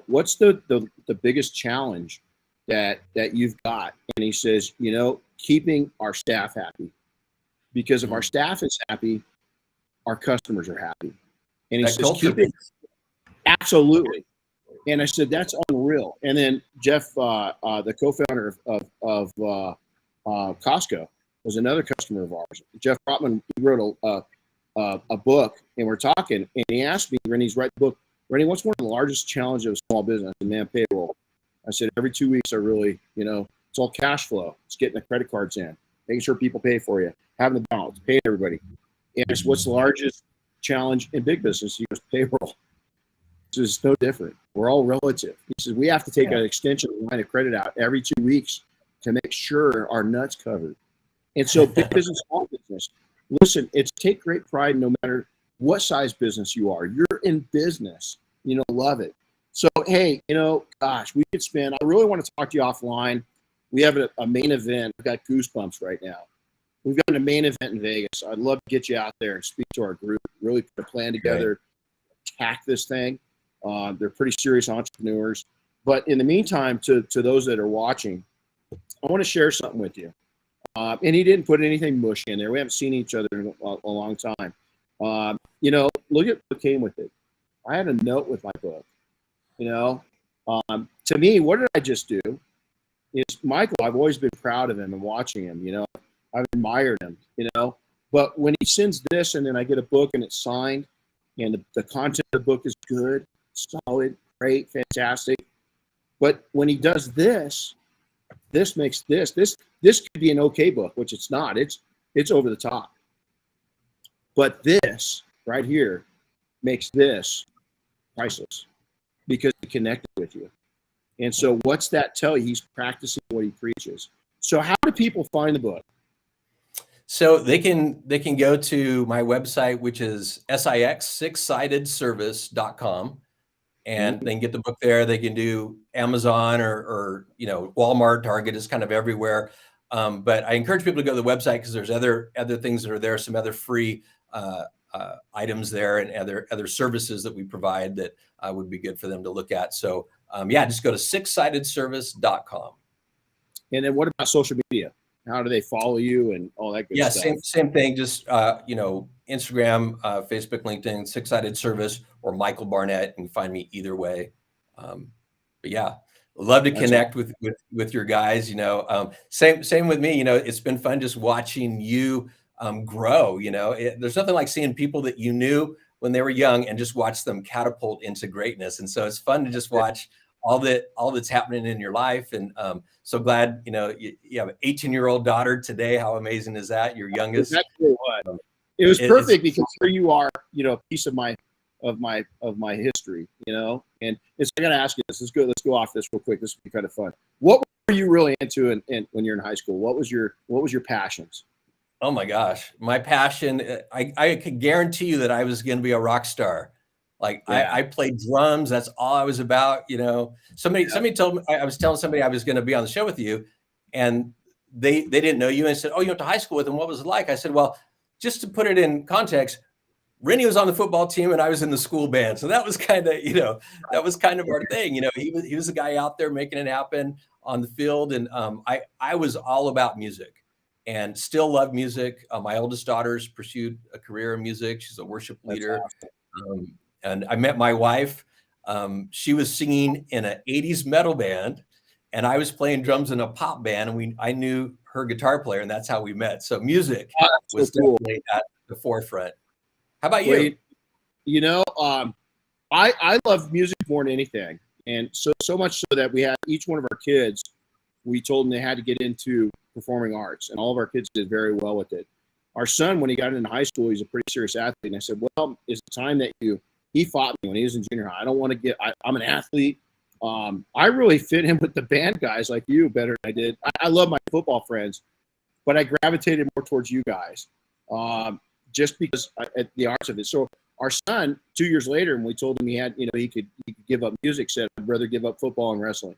what's the biggest challenge that you've got? And he says, keeping our staff happy. Because if our staff is happy, our customers are happy. And he says, absolutely. And I said, that's unreal. And then Jeff, the co-founder of Costco, was another customer of ours. Jeff Brotman, he wrote a book, and we're talking, and he asked me, Renny's writing the book. Renny, what's one of the largest challenges of small business? And man, payroll. I said, every 2 weeks, I really, it's all cash flow. It's getting the credit cards in, making sure people pay for you, having the balance, paying everybody. And it's what's the largest challenge in big business? He goes, payroll. It's no different. We're all relative. He says, we have to take an extension line of credit out every 2 weeks to make sure our nuts covered. And so big business, small business, listen, it's take great pride no matter what size business you are. You're in business, love it. So, hey, gosh, we could spend, I really want to talk to you offline. We have a main event. I've got goosebumps right now. We've got a main event in Vegas. I'd love to get you out there and speak to our group, really put a plan together, attack this thing. They're pretty serious entrepreneurs. But in the meantime, to those that are watching, I want to share something with you. And he didn't put anything mushy in there. We haven't seen each other in a long time. Look at what came with it. I had a note with my book. To me, what did I just do? Is Michael, I've always been proud of him and watching him, I've admired him, but when he sends this and then I get a book and it's signed and the content of the book is good, solid, great, fantastic. But when he does this makes this could be an okay book, which it's not. It's over the top. But this right here makes this priceless because he connected with you. And so what's that tell you? He's practicing what he preaches. So how do people find the book?
So they can go to my website, which is sixsidedservice.com, and they can get the book there. They can do Amazon or Walmart, Target is kind of everywhere. But I encourage people to go to the website because there's other things that are there, some other free items there and other services that we provide that would be good for them to look at. So just go to sixsidedservice.com.
And then what about social media? How do they follow you and all that good stuff?
Yeah, same thing. Just Instagram, Facebook, LinkedIn, Six Sided Service, or Michael Barnett. You can find me either way. But yeah, love to connect with your guys. Same with me. It's been fun just watching you grow. There's nothing like seeing people that you knew when they were young and just watch them catapult into greatness. And so it's fun to just watch all that's happening in your life. And so glad, you have an 18-year-old daughter today. How amazing is that? Your youngest.
Exactly what. It was perfect because here you are, a piece of my history, and it's, I got to ask you this. Let's go off this real quick. This will be kind of fun. What were you really into when you're in high school? What was your passions?
Oh my gosh. My passion, I could guarantee you that I was going to be a rock star. I played drums. That's all I was about. Somebody told me, I was telling somebody I was going to be on the show with you, and they didn't know you and said, "Oh, you went to high school with him. What was it like?" I said, "Well, just to put it in context, Renny was on the football team and I was in the school band. So that was kind of, that was kind of our thing. He was the guy out there making it happen on the field. And I was all about music and still love music. My oldest daughter's pursued a career in music. She's a worship leader. Awesome. And I met my wife. She was singing in an 80s metal band and I was playing drums in a pop band, and I knew her guitar player, and that's how we met. So music was definitely at the forefront. How about you?
I love music more than anything. And so much so that we had each one of our kids, we told them they had to get into performing arts, and all of our kids did very well with it. Our son, when he got into high school, he's a pretty serious athlete. And I said, well, it's time that he fought me when he was in junior high. I don't want to I'm an athlete. I really fit in with the band guys like you better than I did. I love my football friends, but I gravitated more towards you guys just because the arts of it. So our son, 2 years later, when we told him he had, he could give up music, said, I'd rather give up football and wrestling.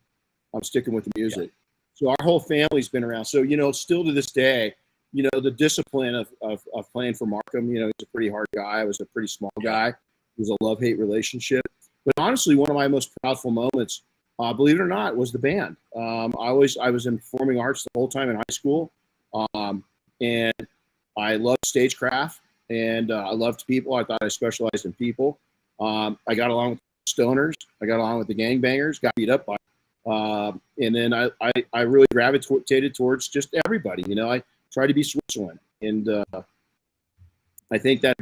I'm sticking with the music. Yeah. So our whole family's been around. So, still to this day, the discipline of playing for Markham, he's a pretty hard guy. I was a pretty small guy. It was a love-hate relationship. But honestly, one of my most proudful moments, believe it or not, was the band. I was in performing arts the whole time in high school. And I loved stagecraft, and I loved people. I thought I specialized in people. I got along with stoners. I got along with the gangbangers, got beat up by. And then I really gravitated towards just everybody. I tried to be Switzerland. And I think that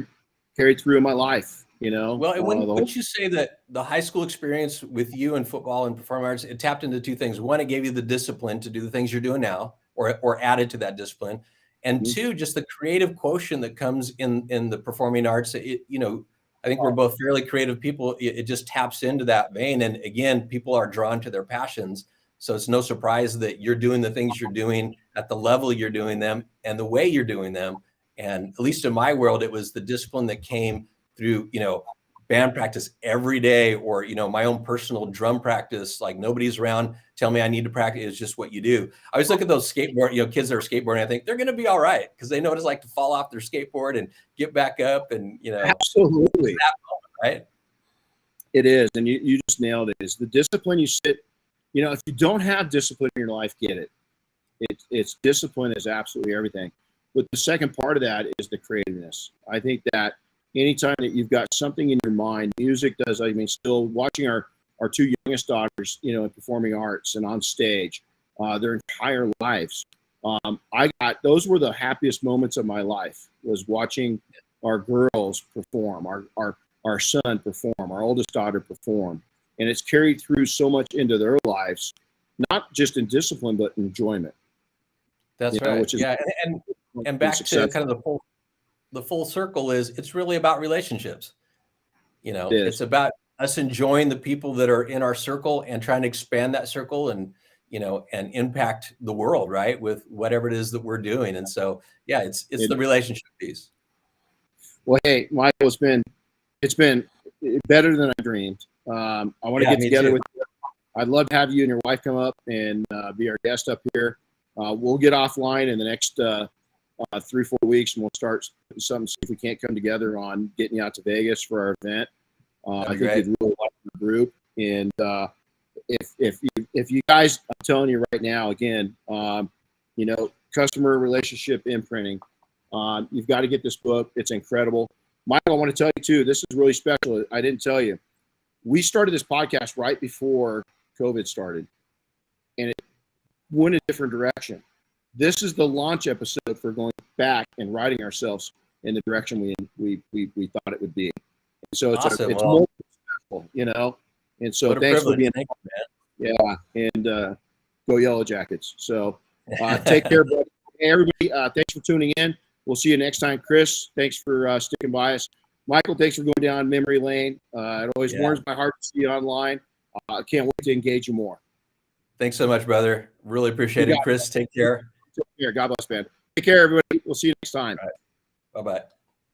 carried through in my life, you know.
Well, and wouldn't you say that the high school experience with you in football and performing arts, it tapped into two things. One, it gave you the discipline to do the things you're doing now, or added to that discipline. And two, just the creative quotient that comes in the performing arts. You know, I think we're both fairly creative people. It just taps into that vein. And again, people are drawn to their passions. So it's no surprise that you're doing the things you're doing at the level you're doing them and the way you're doing them. And at least in my world, it was the discipline that came through, you know, band practice every day, or, you know, my own personal drum practice, like nobody's around, tell me I need to practice. It's just what you do. I always look at those skateboard, you know, kids that are skateboarding. I think they're going to be all right, because they know what it's like to fall off their skateboard and get back up. And, you know,
absolutely,
that moment, right?
It is. And you just nailed it. Is the discipline you sit, you know, if you don't have discipline in your life, get it. It's discipline is absolutely everything. But the second part of that is the creativeness. I think that anytime that you've got something in your mind, music does. I mean, still watching our two youngest daughters, you know, in performing arts and on stage, their entire lives. Those were the happiest moments of my life, was watching our girls perform, our son perform, our oldest daughter perform. And it's carried through so much into their lives, not just in discipline, but enjoyment.
That's right. Which is, yeah. And back to kind of the full circle is, it's really about relationships. You know, it's about us enjoying the people that are in our circle and trying to expand that circle and, you know, and impact the world, right, with whatever it is that we're doing. And so, yeah, it's the relationship piece.
Well, hey, Michael, it's been better than I dreamed. I want to get together with you. I'd love to have you and your wife come up and be our guest up here. We'll get offline in the next 3-4 weeks, and we'll start something, see if we can't come together on getting you out to Vegas for our event. I think you'd really like the group. And if you guys, I'm telling you right now, again, you know, customer relationship imprinting, you've got to get this book. It's incredible. Michael, I want to tell you too, this is really special. I didn't tell you. We started this podcast right before COVID started, and it went a different direction. This is the launch episode for going back and writing ourselves in the direction we thought it would be. So it's
awesome.
It's more successful, you know. And so thanks for being
man.
Yeah, and go Yellow Jackets. So take care, buddy. Everybody, thanks for tuning in. We'll see you next time. Chris, thanks for sticking by us. Michael, thanks for going down memory lane. It always warms my heart to see you online. I can't wait to engage you more.
Thanks so much, brother. Really appreciate it. Chris, take care.
Take care. God bless, man. Take care, everybody. We'll see you next time.
All right. Bye-bye.